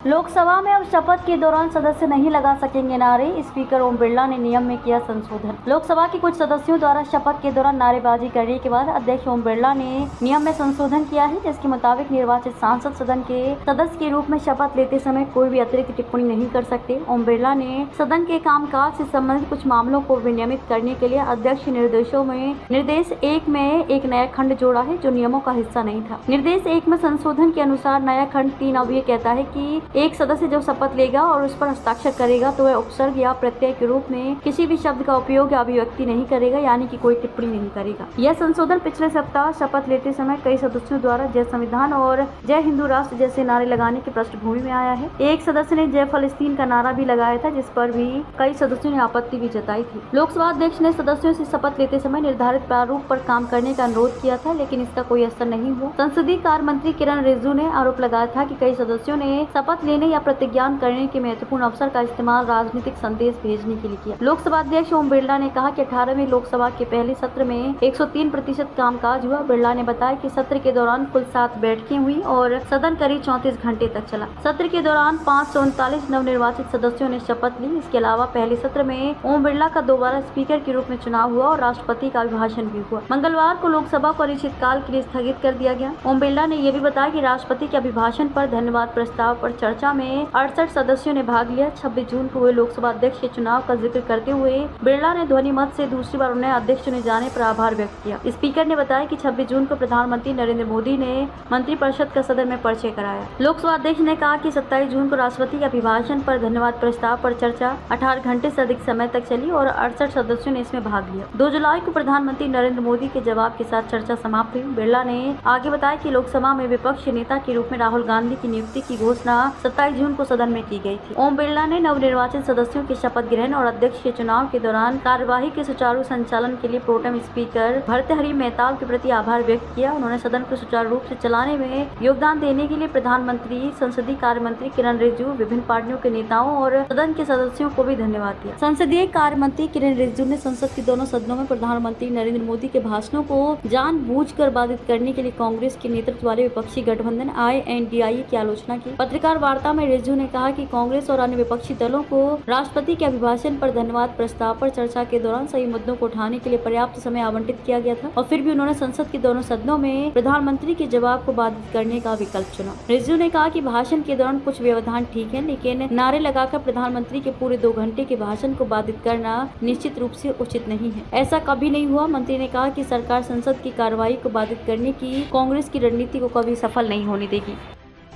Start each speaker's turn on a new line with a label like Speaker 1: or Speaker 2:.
Speaker 1: लोकसभा में अब शपथ के दौरान सदस्य नहीं लगा सकेंगे नारे, स्पीकर ओम बिरला ने नियम में किया संशोधन। लोकसभा के कुछ सदस्यों द्वारा शपथ के दौरान नारेबाजी करने के बाद अध्यक्ष ओम बिरला ने नियम में संशोधन किया है, जिसके मुताबिक निर्वाचित सांसद सदन के सदस्य के रूप में शपथ लेते समय कोई भी अतिरिक्त टिप्पणी नहीं कर सकते। ओम बिरला ने सदन के कामकाज से संबंधित कुछ मामलों को विनियमित करने के लिए अध्यक्ष निर्देशों में निर्देश 1 में एक नया खंड जोड़ा है, जो नियमों का हिस्सा नहीं था। निर्देश 1 में संशोधन के अनुसार नया खंड 3 अब ये कहता है कि एक सदस्य जब शपथ लेगा और उस पर हस्ताक्षर करेगा तो वह उपसर्ग या प्रत्यय के रूप में किसी भी शब्द का उपयोग या अभिव्यक्ति नहीं करेगा, यानी कि कोई टिप्पणी नहीं करेगा। यह संशोधन पिछले सप्ताह शपथ लेते समय कई सदस्यों द्वारा जय संविधान और जय हिंदू राष्ट्र जैसे नारे लगाने की पृष्ठभूमि में आया है। एक सदस्य ने जय फलस्तीन का नारा भी लगाया था, जिस पर भी कई सदस्यों ने आपत्ति भी जताई थी। लोकसभा अध्यक्ष ने सदस्यों से शपथ लेते समय निर्धारित प्रारूप पर काम करने का अनुरोध किया था, लेकिन इसका कोई असर नहीं हुआ। संसदीय कार्य मंत्री किरण रिजिजू ने आरोप लगाया था कि कई सदस्यों ने शपथ लेने या प्रतिज्ञान करने के महत्वपूर्ण अवसर का इस्तेमाल राजनीतिक संदेश भेजने के लिए किया। लोकसभा अध्यक्ष ओम बिरला ने कहा कि 18वीं लोकसभा के पहले सत्र में 103% कामकाज हुआ। बिरला ने बताया कि सत्र के दौरान कुल 7 बैठकें हुई और सदन करीब 34 घंटे तक चला। सत्र के दौरान 539 नवनिर्वाचित सदस्यों ने शपथ ली। इसके अलावा पहले सत्र में ओम बिरला का दोबारा स्पीकर के रूप में चुनाव हुआ और राष्ट्रपति का अभिभाषण भी हुआ। मंगलवार को लोकसभा को अनिश्चितकाल के लिए स्थगित कर दिया गया। ओम बिरला ने यह भी बताया कि राष्ट्रपति के अभिभाषण पर धन्यवाद प्रस्ताव पर चर्चा में 68 सदस्यों ने भाग लिया। 26 जून को हुए लोकसभा अध्यक्ष के चुनाव का जिक्र करते हुए बिरला ने ध्वनि मत से दूसरी बार उन्हें अध्यक्ष चुने जाने पर आभार व्यक्त किया। स्पीकर ने बताया कि 26 जून को प्रधानमंत्री नरेंद्र मोदी ने मंत्रिपरिषद का सदन में परिचय कराया। लोकसभा अध्यक्ष ने कहा कि 27 जून को राष्ट्रपति के अभिभाषण पर धन्यवाद प्रस्ताव पर चर्चा 18 घंटे से अधिक समय तक चली और 68 सदस्यों ने इसमें भाग लिया। 2 जुलाई को प्रधानमंत्री नरेंद्र मोदी के जवाब के साथ चर्चा समाप्त हुई। बिरला ने आगे बताया कि लोकसभा में विपक्ष नेता के रूप में राहुल गांधी की नियुक्ति की घोषणा 27 जून को सदन में की गई थी। ओम बिरला ने नवनिर्वाचित सदस्यों के शपथ ग्रहण और अध्यक्ष के चुनाव के दौरान कार्यवाही के सुचारू संचालन के लिए प्रोटेम स्पीकर भर्तृहरि मेहताब के प्रति आभार व्यक्त किया। उन्होंने सदन को सुचारू रूप से चलाने में योगदान देने के लिए प्रधानमंत्री, संसदीय कार्य मंत्री किरण रिजिजू, विभिन्न पार्टियों के नेताओं और सदन के सदस्यों को भी धन्यवाद दिया। संसदीय कार्य मंत्री किरण रिजिजू ने संसद के दोनों सदनों में प्रधानमंत्री नरेंद्र मोदी के भाषणों को जानबूझकर बाधित करने के लिए कांग्रेस के नेतृत्व वाले विपक्षी गठबंधन INDIA की आलोचना की। पत्रकार वार्ता में रिजिजू ने कहा कि कांग्रेस और अन्य विपक्षी दलों को राष्ट्रपति के अभिभाषण पर धन्यवाद प्रस्ताव पर चर्चा के दौरान सही मुद्दों को उठाने के लिए पर्याप्त समय आवंटित किया गया था और फिर भी उन्होंने संसद के दोनों सदनों में प्रधानमंत्री के जवाब को बाधित करने का विकल्प चुना। रिजिजू ने कहा कि भाषण के दौरान कुछ व्यवधान ठीक है, लेकिन नारे लगाकर प्रधानमंत्री के पूरे 2 घंटे के भाषण को बाधित करना निश्चित रूप से उचित नहीं है। ऐसा कभी नहीं हुआ। मंत्री ने कहा कि सरकार संसद की कार्रवाई को बाधित करने की कांग्रेस की रणनीति को कभी सफल नहीं होने देगी।